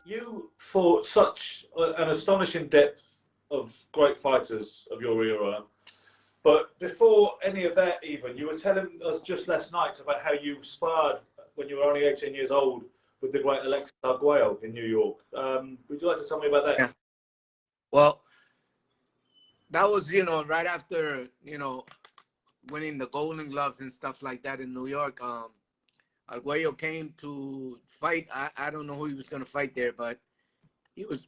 you fought such an astonishing depth of great fighters of your era. But before any of that, even, you were telling us just last night about how you sparred when you were only 18 years old with the great Alexis Arguello in New York. Would you like to tell me about that? Yeah. Well, that was, right after, winning the Golden Gloves and stuff like that in New York. Arguello came to fight. I don't know who he was going to fight there, but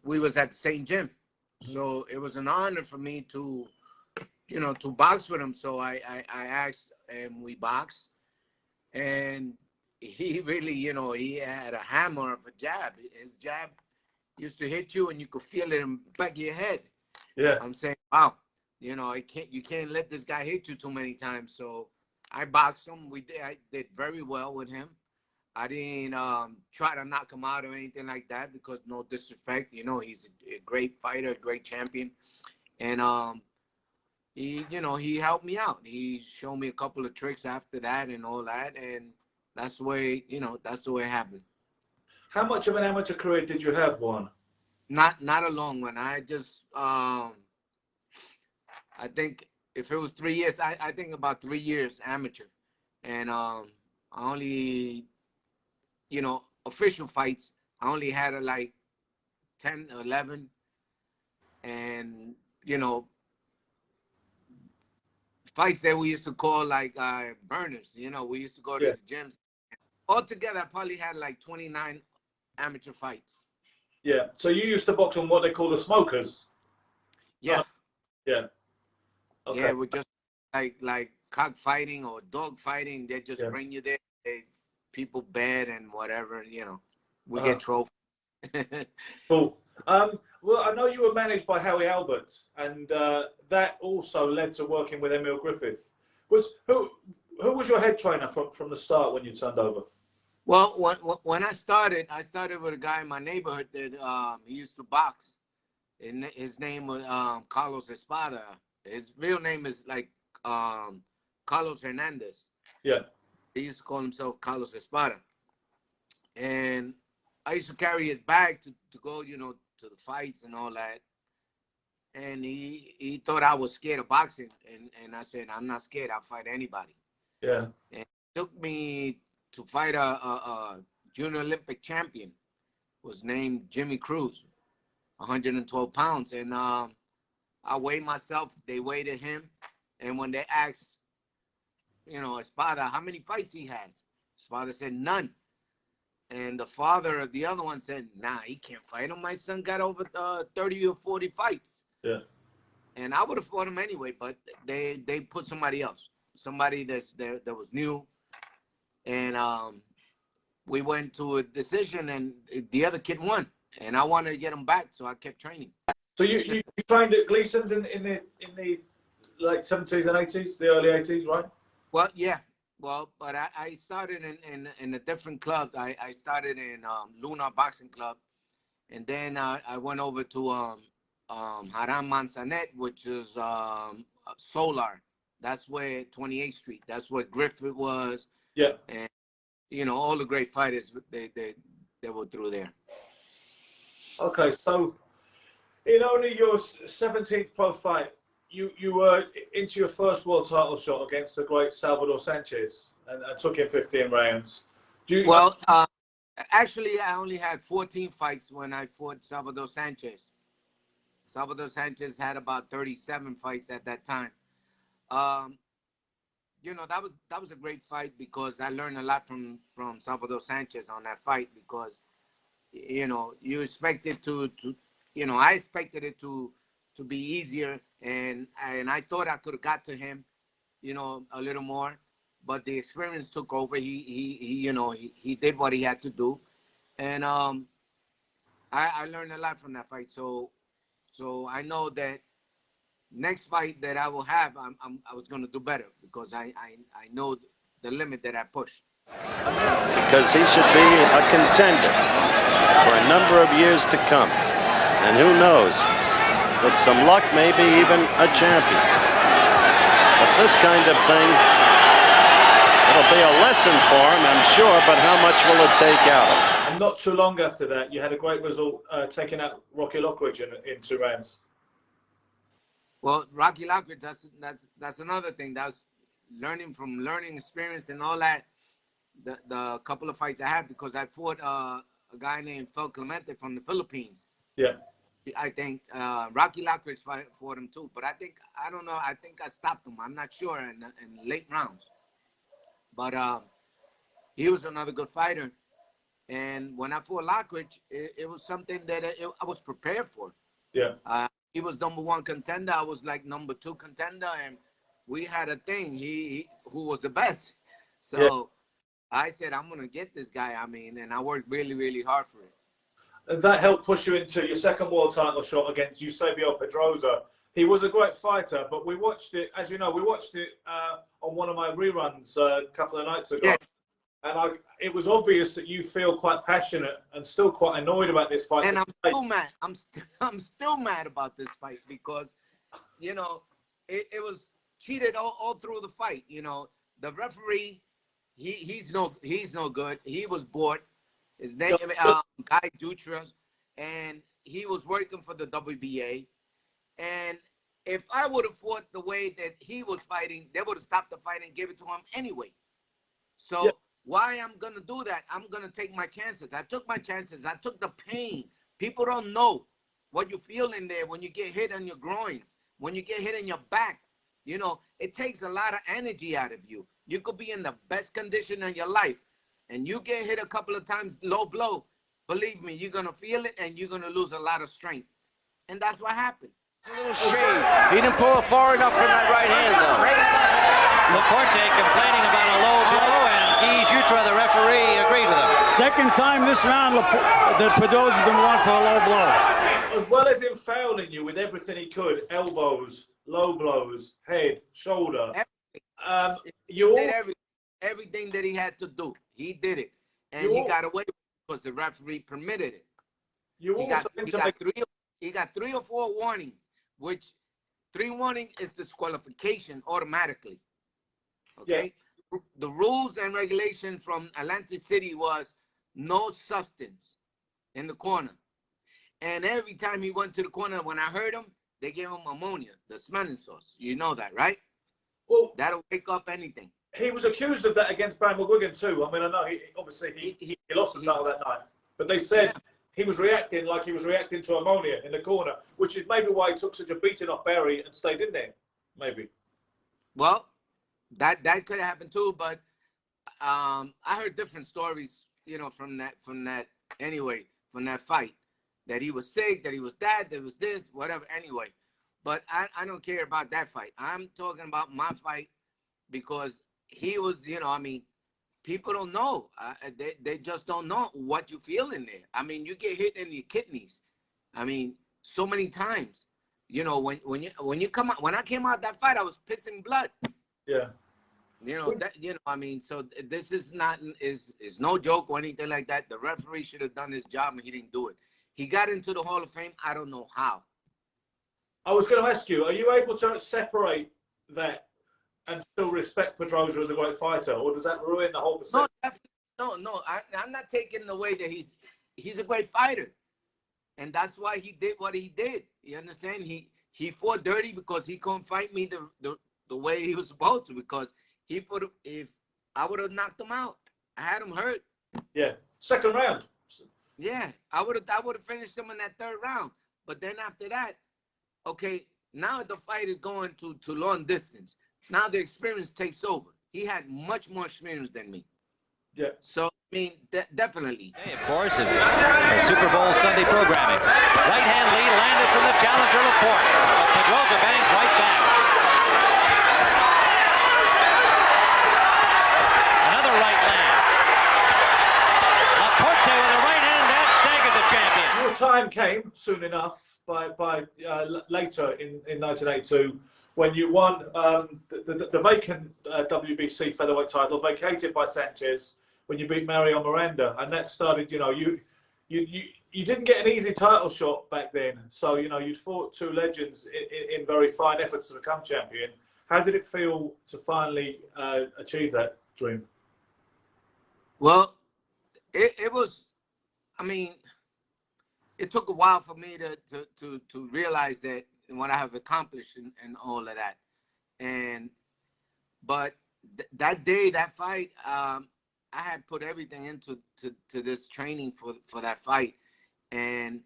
we was at the same gym. So it was an honor for me to box with him. So I asked, and we boxed. And he really, he had a hammer of a jab. His jab used to hit you, and you could feel it in the back of your head. Yeah. I'm saying, wow, you can't let this guy hit you too many times. So I boxed him. I did very well with him. I didn't try to knock him out or anything like that because no disrespect. He's a great fighter, a great champion. And he helped me out. He showed me a couple of tricks after that and all that. And that's the way, that's the way it happened. How much of an amateur career did you have, Juan? Not a long one. I just, I think if it was 3 years, I think about 3 years amateur. And I only, official fights, I only had like 10, 11. And, fights that we used to call like burners. We used to go to the gyms. Altogether, I probably had like 29 amateur fights. Yeah. So you used to box on what they call the smokers? Yeah. Yeah. Okay. Yeah, we just like cockfighting or dog fighting. They just bring you there. People bet and whatever, we get trophies. Cool. Well, I know you were managed by Howie Albert, and that also led to working with Emil Griffith. Who was your head trainer from the start when you turned over? Well, when I started with a guy in my neighborhood that he used to box. And his name was Carlos Espada. His real name is like Carlos Hernandez. Yeah. He used to call himself Carlos Espada. And I used to carry his bag to go, to the fights and all that. And he thought I was scared of boxing. And I said, I'm not scared. I'll fight anybody. Yeah. And it took me to fight a junior Olympic champion. Was named Jimmy Cruz, 112 pounds. And I weighed myself. They weighed him. And when they asked, Espada, how many fights he has? Espada said, none. And the father of the other one said, nah, he can't fight him. My son got over 30 or 40 fights. Yeah. And I would have fought him anyway, but they put somebody else, somebody that was new. And we went to a decision, and the other kid won. And I wanted to get him back, so I kept training. So you trained at Gleason's in the like 70s and 80s, the early 80s, right? Well, yeah. Well, but I started in a different club. I started in Luna Boxing Club, and then I went over to Haram Manzanet, which is Solar. That's where 28th Street. That's where Griffith was. Yeah. And all the great fighters they were through there. Okay, so in only your 17th pro fight, you were into your first world title shot against the great Salvador Sanchez and took him 15 rounds. Actually, I only had 14 fights when I fought Salvador Sanchez. Salvador Sanchez had about 37 fights at that time. That was a great fight because I learned a lot from Salvador Sanchez on that fight because, you expected I expected it to be easier, and I thought I could have got to him, a little more, but the experience took over. He did what he had to do, and I learned a lot from that fight. So I know that next fight that I will have, I was going to do better because I know the limit that I pushed. Because he should be a contender for a number of years to come, and who knows? With some luck, maybe even a champion. But this kind of thing, it'll be a lesson for him, I'm sure, but how much will it take out of him? And not too long after that, you had a great result taking out Rocky Lockridge in 2 rounds. Well, Rocky Lockridge, that's another thing. That's learning experience and all that. The couple of fights I had, because I fought a guy named Phil Clemente from the Philippines. Yeah. I think Rocky Lockridge fought him too, but I don't know. I think I stopped him. I'm not sure in late rounds. But he was another good fighter. And when I fought Lockridge, it was something that I was prepared for. Yeah. He was #1 contender. I was like #2 contender, and we had a thing. He who was the best. So yeah. I said, I'm gonna get this guy. I mean, and I worked really, really hard for it. And that helped push you into your second world title shot against Eusebio Pedroza. He was a great fighter, but we watched it, as you know, on one of my reruns a couple of nights ago. Yeah. And it was obvious that you feel quite passionate and still quite annoyed about this fight. And I'm still mad. I'm still mad about this fight because, you know, it was cheated all through the fight. You know, the referee, he's no good. He was bored. His name, Guy Dutra, and he was working for the WBA. And if I would have fought the way that he was fighting, they would have stopped the fight and gave it to him anyway. So. Yeah. Why I'm going to do that? I'm going to take my chances. I took my chances. I took the pain. People don't know what you feel in there when you get hit on your groins, when you get hit in your back. You know, it takes a lot of energy out of you. You could be in the best condition in your life, and you get hit a couple of times, low blow. Believe me, you're going to feel it, and you're going to lose a lot of strength. And that's what happened. He didn't pull far enough from that right hand, though. Laporte complaining about a low blow, and the referee agreed with him. Second time this round that Pedroza's been wanting for a low blow. As well as him fouling you with everything he could, elbows, low blows, head, shoulder. He did everything that he had to do. He did it. And he got away with it because the referee permitted it. He got 3 or 4 warnings, which 3 warning is disqualification automatically. Okay? Yeah. The rules and regulation from Atlantic City was no substance in the corner. And every time he went to the corner, when I heard him, they gave him ammonia, the smelling sauce. You know that, right? Well, that'll wake up anything. He was accused of that against Barry McGuigan too. I mean, I know he lost the title that night. But they said he was reacting like he was reacting to ammonia in the corner, which is maybe why he took such a beating off Barry and stayed in there, maybe. Well, that could have happened too, but I heard different stories, you know, from that fight, that he was sick, that he was that was this, whatever. Anyway, but I don't care about that fight. I'm talking about my fight because he was, you know, I mean, people don't know. They just don't know what you feel in there. I mean, you get hit in your kidneys. I mean, so many times. You know, when you come out, when I came out that fight, I was pissing blood. Yeah. You know, I mean, so this is no joke or anything like that. The referee should have done his job and he didn't do it. He got into the Hall of Fame. I don't know how. I was going to ask you, are you able to separate that and still respect Pedroza as a great fighter, or does that ruin the whole perception? No, I'm not taking the way that he's a great fighter. And that's why he did what he did. You understand? He fought dirty because he couldn't fight me the way he was supposed to, because if I would have knocked him out, I had him hurt. Yeah, second round. Yeah, I would have finished him in that 3rd round. But then after that, okay, now the fight is going to long distance. Now the experience takes over. He had much more experience than me. Yeah. So, I mean, definitely. Hey, of course, in Super Bowl Sunday programming. Right hand lead landed from the challenger Laporte. But Pedroza bangs right back. Another right land. Laporte with a right hand that staggered the champion. Your time came soon enough by later in 1982 when you won the vacant WBC featherweight title, vacated by Sanchez, when you beat Mario Miranda, and that started. You know, you didn't get an easy title shot back then, so you know you'd fought 2 legends in very fine efforts to become champion. How did it feel to finally achieve that dream? Well, it was I mean, it took a while for me to realize that what I have accomplished and all of that. But that day, that fight, I had put everything into this training for that fight, and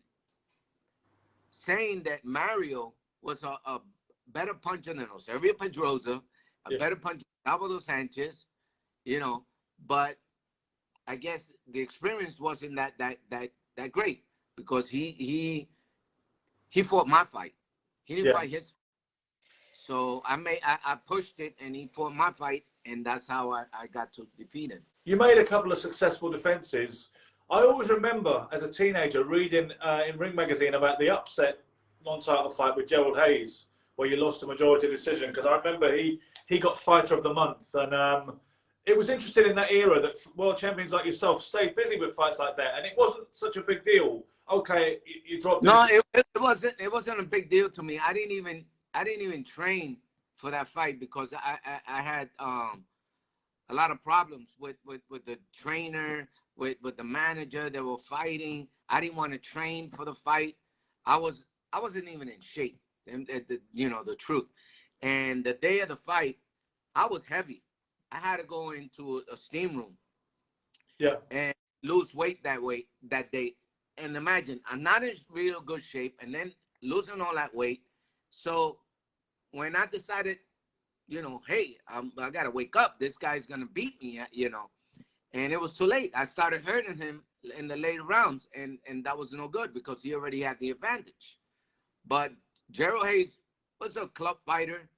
saying that Mario was a better puncher than Eusebio Pedroza, a better puncher than Salvador Sanchez, but I guess the experience wasn't that great, because he fought my fight. He didn't fight his. So I pushed it, and he fought my fight, and that's how I got to defeat him. You made a couple of successful defenses. I always remember as a teenager reading in Ring Magazine about the upset non-title fight with Gerald Hayes, where you lost a majority decision, because I remember he got Fighter of the Month, and it was interesting in that era that world champions like yourself stayed busy with fights like that, and it wasn't such a big deal. Okay, you dropped. No, it wasn't a big deal to me. I didn't even train for that fight, because I had a lot of problems with the trainer, with the manager. They were fighting. I didn't want to train for the fight. I wasn't even in shape, the truth. And the day of the fight, I was heavy. I had to go into a steam room, and lose weight that day. And imagine, I'm not in real good shape, and then losing all that weight. So when I decided, hey, I got to wake up. This guy's going to beat me, And it was too late. I started hurting him in the later rounds, and that was no good, because he already had the advantage. But Gerald Hayes was a club fighter.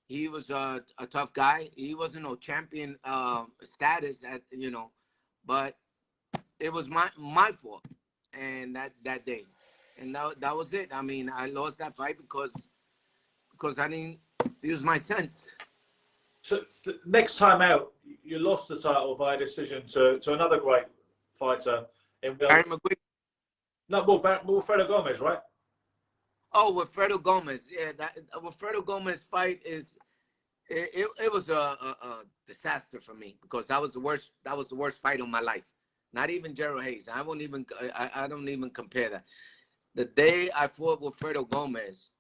He was a tough guy. He wasn't no champion status, but it was my fault, and that day. And that was it. I mean, I lost that fight because I didn't use my sense. So next time out, you lost the title via decision to another great fighter in Barry McGuigan. No, Wilfredo Gomez, right? Oh, Wilfredo Gomez. Yeah, that Wilfredo Gomez fight it was a disaster for me, because that was the worst fight of my life. Not even Gerald Hayes. I don't even compare that. The day I fought Wilfredo Gomez,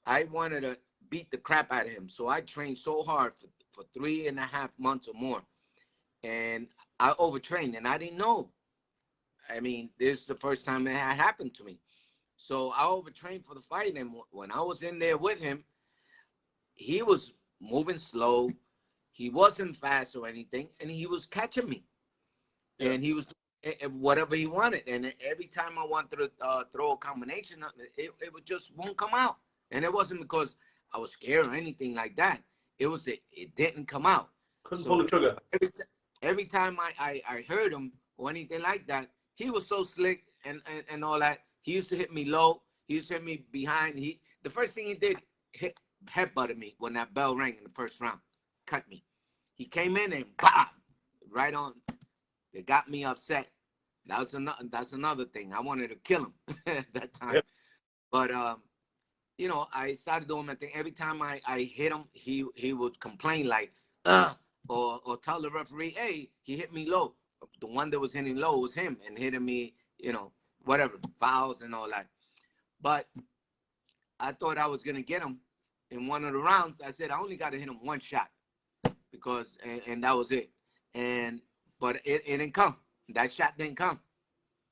I wanted to beat the crap out of him. So I trained so hard for 3.5 months or more. And I overtrained, and I didn't know. I mean, this is the first time it had happened to me. So I overtrained for the fight, and when I was in there with him, he was moving slow. He wasn't fast or anything, and he was catching me. Yeah. And he was doing whatever he wanted. And every time I wanted to throw a combination, it just won't come out. And it wasn't because I was scared or anything like that. It was it didn't come out. Couldn't pull the trigger. Every time I heard him or anything like that, he was so slick and all that. He used to hit me low. He used to hit me behind. The first thing he did, headbutted me when that bell rang in the first round. Cut me. He came in and bam, right on. It got me upset. That's another thing. I wanted to kill him at that time. Yep. But I started doing my thing. Every time I hit him, he would complain like, or tell the referee, hey, he hit me low. The one that was hitting low was him, and hitting me, whatever, fouls and all that. But I thought I was gonna get him in one of the rounds. I said I only got to hit him one shot, because and that was it. But it didn't come. That shot didn't come.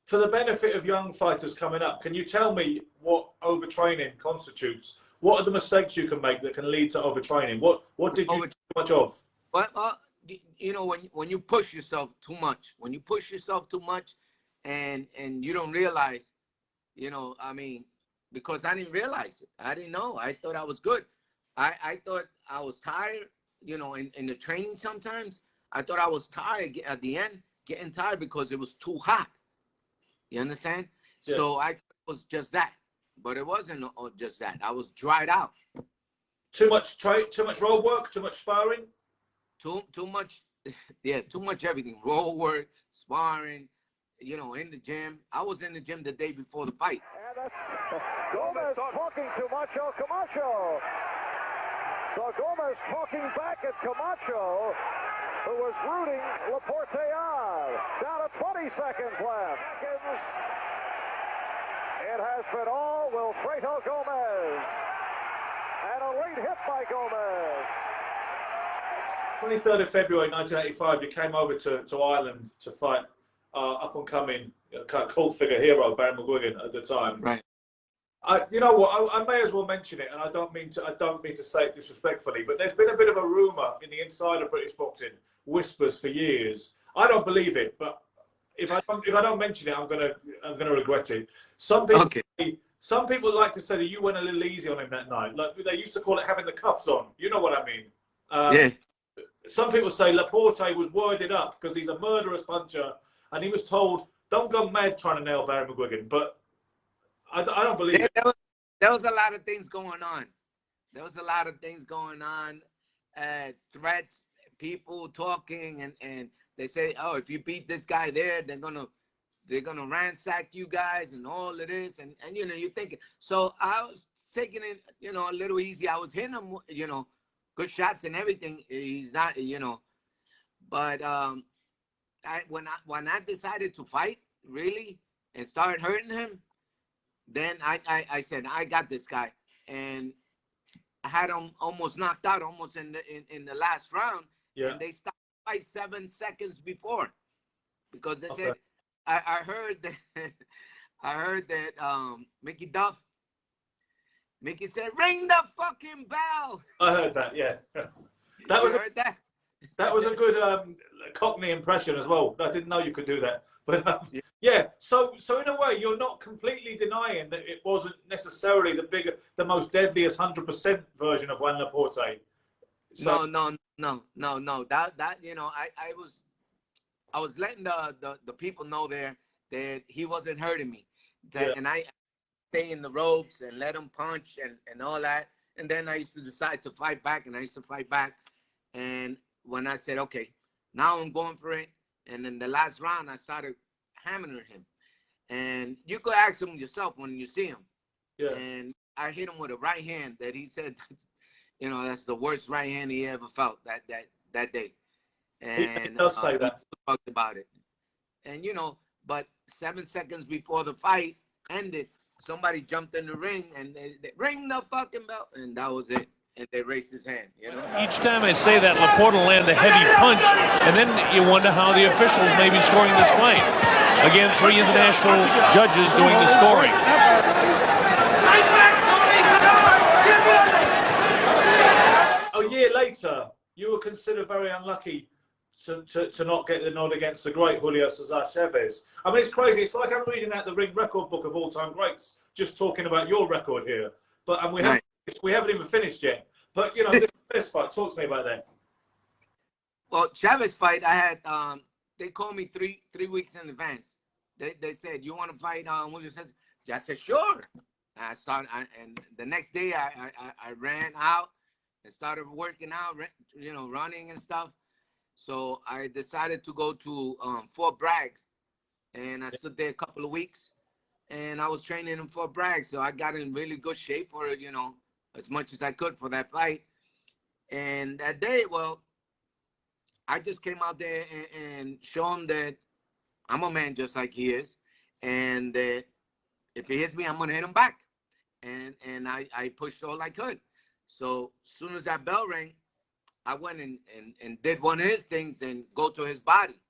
For the benefit of young fighters coming up, can you tell me what overtraining constitutes? What are the mistakes you can make that can lead to overtraining? What did you do too much of? Well, when you push yourself too much, and you don't realize, because I didn't realize it. I didn't know. I thought I was good. I thought I was tired, in the training sometimes. I thought I was tired at the end, getting tired because it was too hot. You understand? Yeah. So I was just that. But it wasn't just that. I was dried out. Too much road work, too much sparring? Too much, yeah, too much everything. Road work, sparring, in the gym. I was in the gym the day before the fight. And that's Gomez talking to Macho Camacho. So Gomez talking back at Camacho, who who was rooting Laporte on. Down to 20 seconds left. It has been all Wilfredo Gomez. And a late hit by Gomez. 23rd of February 1985, you came over to Ireland to fight up-and-coming cult figure hero Barry McGuigan at the time. Right. You know what? I may as well mention it, and I don't mean to say it disrespectfully, but there's been a bit of a rumor in the inside of British boxing, whispers for years. I don't believe it, but if I don't mention it, I'm gonna regret it. Some people like to say that you went a little easy on him that night. Like they used to call it having the cuffs on. You know what I mean? Yeah. Some people say Laporte was worded up because he's a murderous puncher, and he was told, "Don't go mad trying to nail Barry McGuigan." But I don't believe it. There was a lot of things going on. There was a lot of things going on, threats, people talking, and they say, "Oh, if you beat this guy there, they're gonna ransack you guys and all of this." And you know, you're thinking. So I was taking it, you know, a little easy. I was hitting him, you know, good shots and everything. He's not, you know, but when I decided to fight really and start hurting him, then I said I got this guy, and I had him almost knocked out, almost in the last round. Yeah. And they stopped the fight 7 seconds before, because they said I heard that Mickey Duff. Mickey said, "Ring the fucking bell." I heard that, yeah. That was a good Cockney impression as well. I didn't know you could do that. But yeah, so in a way, you're not completely denying that it wasn't necessarily the most deadliest 100% version of Juan Laporte. So, no. That you know, I was letting the people know there that he wasn't hurting me, and I stay in the ropes and let him punch and all that. And then I used to decide to fight back, and I used to fight back. And when I said, okay, now I'm going for it, and in the last round, I started hammering him. And you could ask him yourself when you see him. Yeah. And I hit him with a right hand that he said, you know, that's the worst right hand he ever felt that day. And he does say that. We talked about it. And, you know, but 7 seconds before the fight ended, somebody jumped in the ring and they ring the fucking bell, and that was it. And they raised his hand, you know. Each time I say that, Laporte will land a heavy punch, and then you wonder how the officials may be scoring this fight. Again, 3 international judges doing the scoring. A year later, you were considered very unlucky to not get the nod against the great Julio Cesar Chavez. I mean, it's crazy. It's like I'm reading out the Ring Record Book of all-time greats, just talking about your record here. But and we haven't even finished yet. But, you know, this fight, talk to me about that. Well, Chavez fight, I had, they called me three weeks in advance. They said, "You want to fight Julio Cesar?" I said, "Sure." And the next day I ran out and started working out, you know, running and stuff. So I decided to go to Fort Bragg, and I stood there a couple of weeks, and I was training in Fort Bragg. So I got in really good shape for, you know, as much as I could for that fight. And that day, well, I just came out there and show him that I'm a man just like he is, and that if he hits me, I'm gonna hit him back. And I pushed all I could. So as soon as that bell rang, I went and did one of his things and go to his body.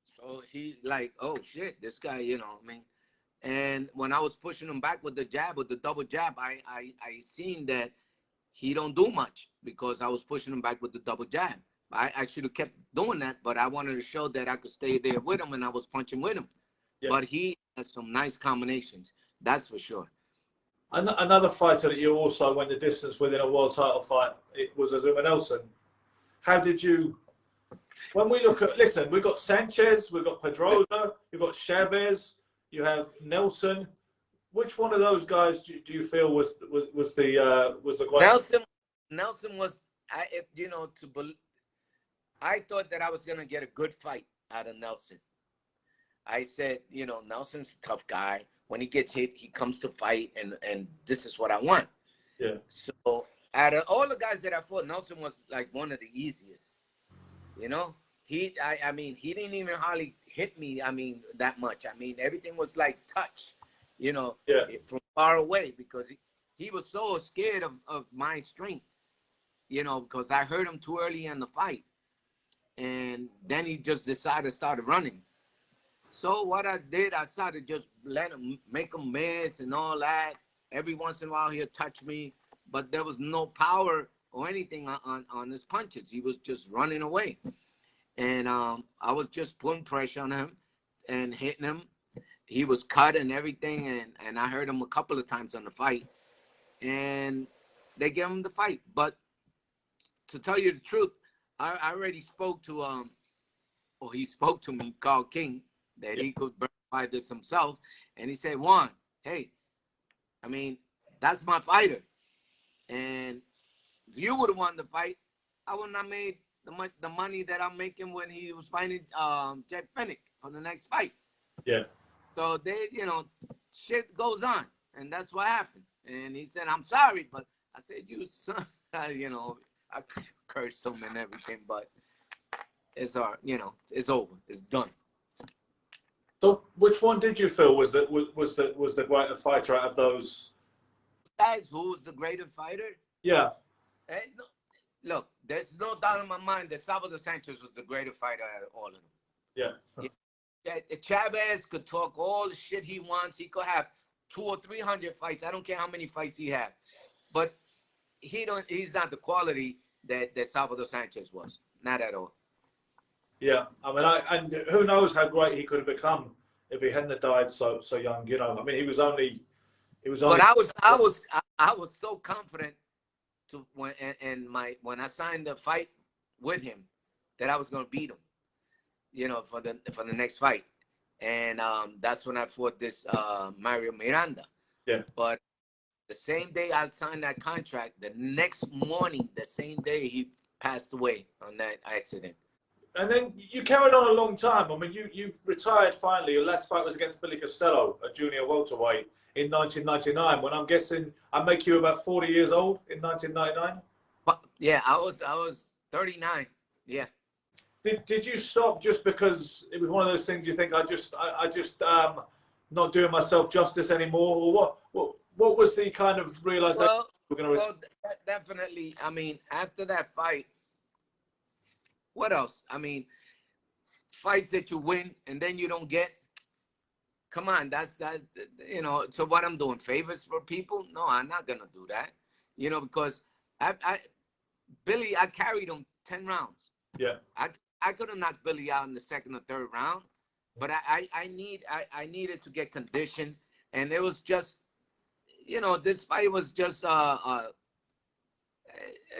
So he like, oh shit, this guy, you know what I mean? And when I was pushing him back with the jab, with the double jab, I seen that he don't do much because I was pushing him back with the double jab. I should have kept doing that, but I wanted to show that I could stay there with him, and I was punching with him. Yeah. But he has some nice combinations, that's for sure. Another fighter that you also went the distance with in a world title fight, it was Zuma Nelson. How did you, when we look at, listen, we've got Sanchez, we've got Pedroza, you've got Chavez, you have Nelson. Which one of those guys do you feel was the great? Nelson was, you know, I thought that I was gonna get a good fight out of Nelson. I said, you know, Nelson's a tough guy. When he gets hit, he comes to fight, and this is what I want. Yeah. So out of all the guys that I fought, Nelson was like one of the easiest, you know. I mean, he didn't even hardly hit me. I mean, that much. I mean, everything was like touch, you know, from far away, because he was so scared of my strength, you know, because I hurt him too early in the fight. And then he just decided to start running. So what I did, I started just let him, make him miss and all that. Every once in a while he'll touch me, but there was no power or anything on his punches. He was just running away. And I was just putting pressure on him and hitting him. He was cut and everything, and I hurt him a couple of times on the fight. And they gave him the fight. But to tell you the truth, I already spoke to or he spoke to me, Carl King, that he could verify this himself. And he said, Juan, hey, I mean, that's my fighter. And if you would have won the fight, I would not have made the money that I'm making when he was fighting Jet Finnick for the next fight. Yeah. So they, you know, shit goes on, and that's what happened. And he said, I'm sorry, but I said, you son, you know, I cursed him and everything, but it's you know, it's over, it's done. So, which one did you feel was the greater fighter out of those? Guys, who was the greater fighter? Yeah. No, look, there's no doubt in my mind that Salvador Sanchez was the greater fighter out of all of them. Yeah. Chavez could talk all the shit he wants. He could have 200 or 300 fights. I don't care how many fights he had, but he's not the quality that Salvador Sanchez was. Not at all. Yeah, I mean, and who knows how great he could have become if he hadn't died so young. You know, I mean, he was only. But I was so confident when I signed the fight with him that I was going to beat him. You know, for the next fight, and that's when I fought this Mario Miranda. Yeah. But the same day I signed that contract, the next morning, the same day, he passed away on that accident. And then you carried on a long time. I mean, you retired finally. Your last fight was against Billy Costello, a junior welterweight, in 1999. When I'm guessing I make you about 40 years old in 1999. Yeah, I was 39. Yeah. Did you stop just because it was one of those things you think I just not doing myself justice anymore, or what was the kind of realization? Well, definitely. I mean, after that fight, what else? I mean, fights that you win and then you don't get. Come on, that's you know. So what I'm doing, favors for people? No, I'm not gonna do that. You know, because Billy, I carried him 10 rounds. Yeah. I could have knocked Billy out in the second or third round, but I needed to get conditioned, and it was just, you know, this fight was just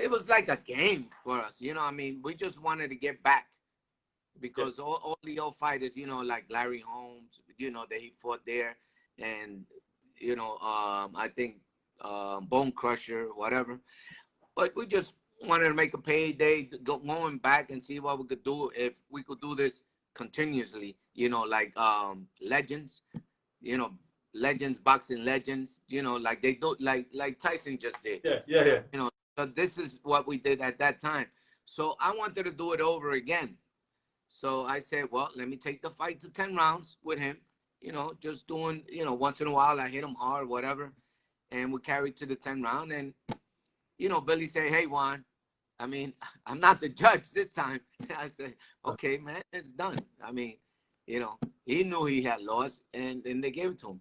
it was like a game for us, you know. I mean, we just wanted to get back because all the old fighters, you know, like Larry Holmes, you know, that he fought there, and you know, I think Bone Crusher, whatever, but we just wanted to make a payday, going back and see what we could do if we could do this continuously, you know, like legends, you know, legends, boxing legends, you know, like they do, like Tyson just did. Yeah. You know, so this is what we did at that time. So I wanted to do it over again. So I said, well, let me take the fight to 10 rounds with him, you know, just doing, you know, once in a while I hit him hard, whatever. And we carried to the 10 round. And you know, Billy said, hey, Juan, I mean, I'm not the judge this time. I said, okay, man, it's done. I mean, you know, he knew he had lost, and they gave it to him.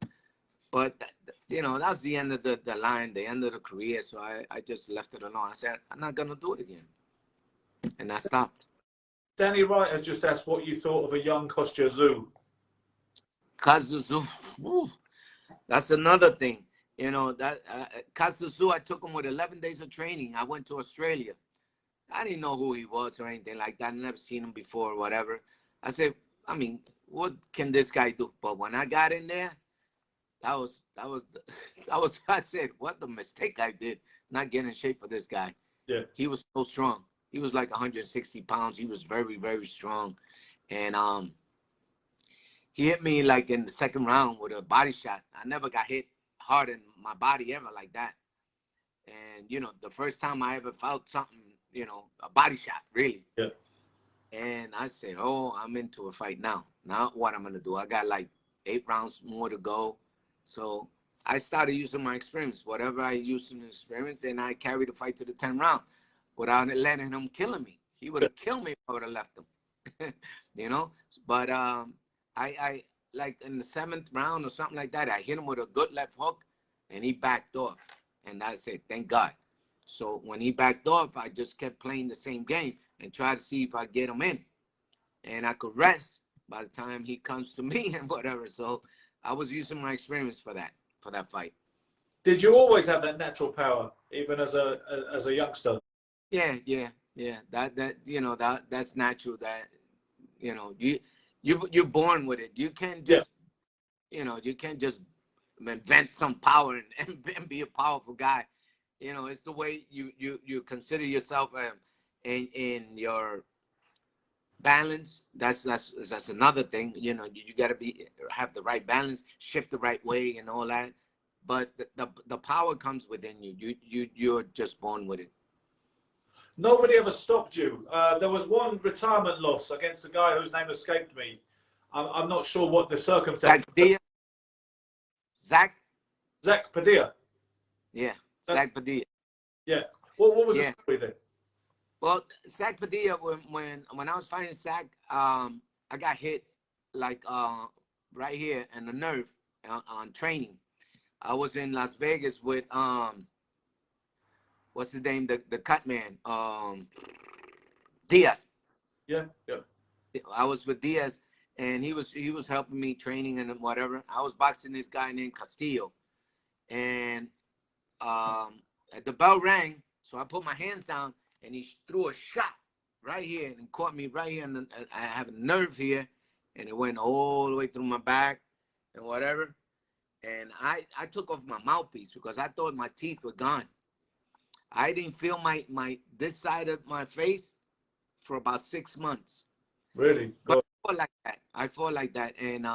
But, you know, that's the end of the line, the end of the career. So I just left it alone. I said, I'm not going to do it again. And I stopped. Danny Wright has just asked what you thought of a young Kostya Tszyu. Kostya Tszyu, that's another thing. You know, that Kostya Tszyu, I took him with 11 days of training. I went to Australia. I didn't know who he was or anything like that. I never seen him before or whatever. I said, I mean, what can this guy do? But when I got in there, that was I said, what the mistake I did, not getting in shape for this guy. Yeah. He was so strong. He was like 160 pounds. He was very, very strong. And he hit me like in the second round with a body shot. I never got hit hard in my body ever like that. And, you know, the first time I ever felt something, you know, a body shot, really. Yeah. And I said, oh, I'm into a fight now. Now what I'm gonna do? I got like 8 rounds more to go. So I started using my experience, whatever I used in the experience, and I carried the fight to the 10th round without letting him killing me. He would have killed me if I would have left him, you know. But I like in the 7th round or something like that, I hit him with a good left hook, and he backed off. And I said, thank God. So when he backed off, I just kept playing the same game and tried to see if I get him in, and I could rest by the time he comes to me and whatever. So I was using my experience for that fight. Did you always have that natural power, even as a youngster? Yeah. That you know, that's natural. That, you know, you're born with it. You can't just you know, you can't just invent some power and be a powerful guy. You know, it's the way you consider yourself in your balance. That's another thing. You know, you got to have the right balance, shift the right way, and all that. But the power comes within you. You're just born with it. Nobody ever stopped you. There was one retirement loss against a guy whose name escaped me. I'm not sure what the circumstances. Zach Padilla. Yeah, Zach Padilla. Yeah. What was the story there? Well, Zach Padilla, when I was fighting Zach, I got hit like right here in the nerve on training. I was in Las Vegas with what's his name, the cut man, Diaz. Yeah. I was with Diaz, and he was helping me training and whatever. I was boxing this guy named Castillo, and the bell rang, so I put my hands down, and he threw a shot right here and caught me right here, and I have a nerve here, and it went all the way through my back and whatever. And I took off my mouthpiece because I thought my teeth were gone. I didn't feel my this side of my face for about 6 months. Really? But I fought like that. And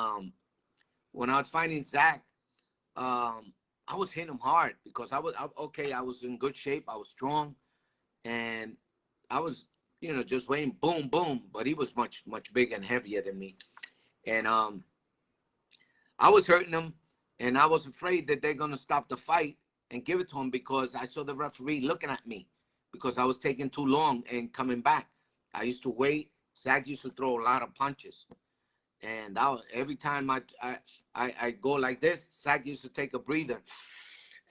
when I was fighting Zach, I was hitting him hard because I was in good shape. I was strong, and I was, you know, just waiting, boom, boom. But he was much bigger and heavier than me, and I was hurting him, and I was afraid that they're gonna stop the fight and give it to him because I saw the referee looking at me because I was taking too long and coming back. I used to wait. Zach used to throw a lot of punches, and every time I go like this, Zach used to take a breather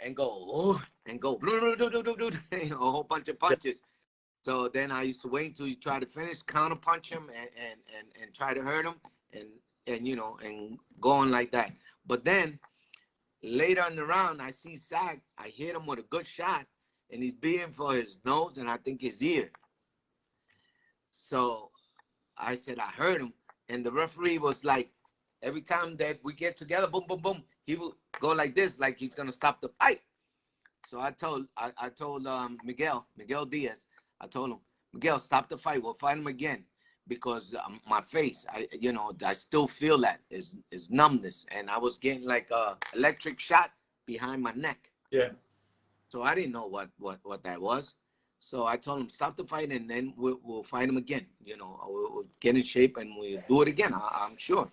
and go a whole bunch of punches. So then I used to wait until he tried to finish, counter punch him and try to hurt him and you know, and going like that. But then later in the round, I see Zach. I hit him with a good shot, and he's beating for his nose and I think his ear. So I said I heard him, and the referee was like, every time that we get together, boom, boom, boom, he will go like this, like he's gonna stop the fight. So I told Miguel Diaz, I told him, Miguel, stop the fight. We'll fight him again because my face, I still feel that is numbness, and I was getting like a electric shot behind my neck. Yeah. So I didn't know what that was. So I told him, stop the fight, and then we'll fight him again. You know, we'll get in shape and we'll do it again. I'm sure.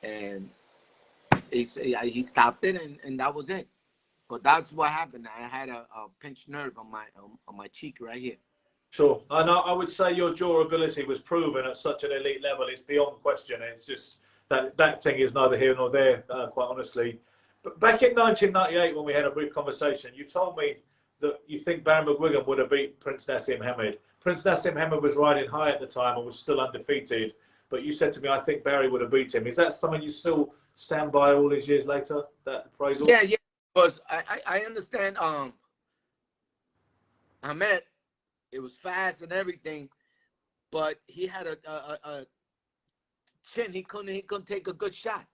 And he stopped it, and that was it. But that's what happened. I had a pinched nerve on my cheek right here. Sure. And I would say your durability was proven at such an elite level. It's beyond question. It's just that thing is neither here nor there, quite honestly. But back in 1998, when we had a brief conversation, you told me that you think Barry McGuigan would have beat Prince Nassim Hamed. Prince Nassim Hamed was riding high at the time and was still undefeated. But you said to me, I think Barry would have beat him. Is that something you still stand by all these years later, that appraisal? Yeah. Because I understand Hamed, it was fast and everything, but he had a chin. He couldn't take a good shot.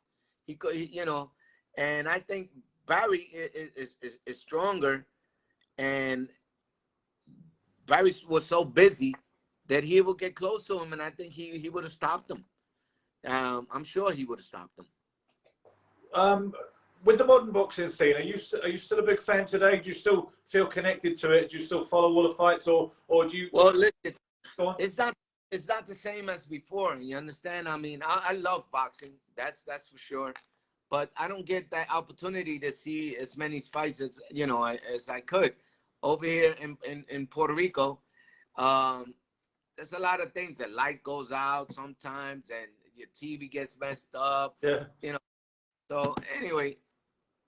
He could, you know, and I think Barry is stronger, and Barry was so busy that he would get close to him, and I think he would have stopped him. I'm sure he would have stopped him. With the modern boxing scene, are you still a big fan today? Do you still feel connected to it? Do you still follow all the fights, or do you? Well, listen, it's not it's not the same as before. You understand? I mean, I love boxing. That's for sure. But I don't get that opportunity to see as many fights as as I could. Over here in Puerto Rico, there's a lot of things. The light goes out sometimes, and your TV gets messed up. Yeah. So anyway,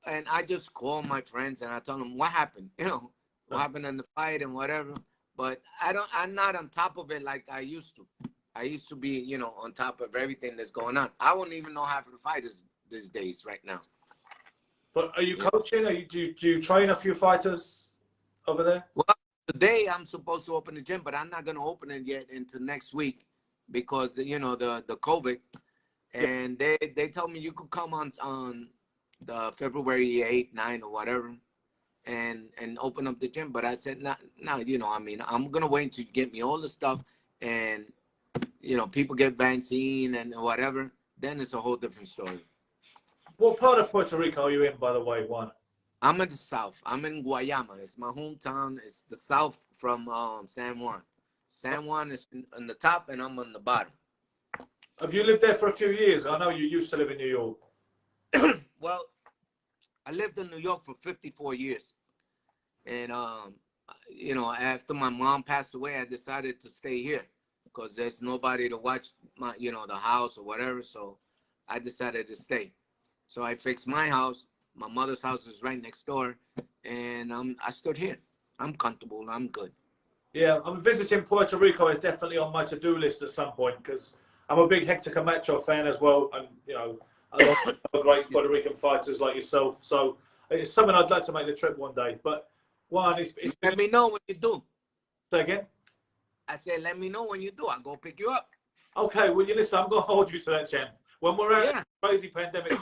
and I just call my friends and I tell them what happened. What happened in the fight and whatever. But I'm not on top of it like I used to. I used to be, on top of everything that's going on. I wouldn't even know half of the fighters these days right now. But are you coaching? Do you train a few fighters over there? Well, today I'm supposed to open the gym, but I'm not going to open it yet until next week because, the COVID. And they told me you could come on the February 8, 9 or whatever and open up the gym. But I said, no, I'm going to wait until you get me all the stuff and, people get vaccine and whatever. Then it's a whole different story. What part of Puerto Rico are you in, by the way, Juan? I'm in the south. I'm in Guayama. It's my hometown. It's the south from San Juan. San Juan is on the top, and I'm on the bottom. Have you lived there for a few years? I know you used to live in New York. Well, I lived in New York for 54 years. And, after my mom passed away, I decided to stay here because there's nobody to watch my, the house or whatever. So I decided to stay. So I fixed my house. My mother's house is right next door. And I stood here. I'm comfortable. I'm good. Yeah, I'm visiting Puerto Rico. Is definitely on my to-do list at some point because I'm a big Hector Camacho fan as well. And, a lot of great Puerto Rican fighters like yourself. So it's something I'd like to make the trip one day. But Juan, let me know when you do. Say again? I said, let me know when you do. I'll go pick you up. Okay, well, listen, I'm going to hold you to that, champ. When we're out of this crazy pandemic,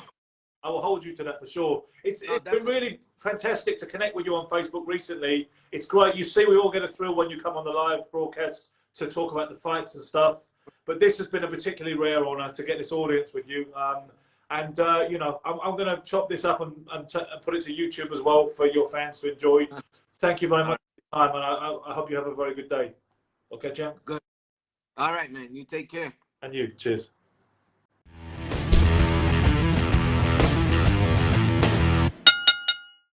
I will hold you to that for sure. It's been really fantastic to connect with you on Facebook recently. It's great. You see, we all get a thrill when you come on the live broadcasts to talk about the fights and stuff. But this has been a particularly rare honor to get this audience with you. I'm going to chop this up and put it to YouTube as well for your fans to enjoy. Thank you very much for your time, and I hope you have a very good day. Okay, champ? Good. All right, man. You take care. And you. Cheers.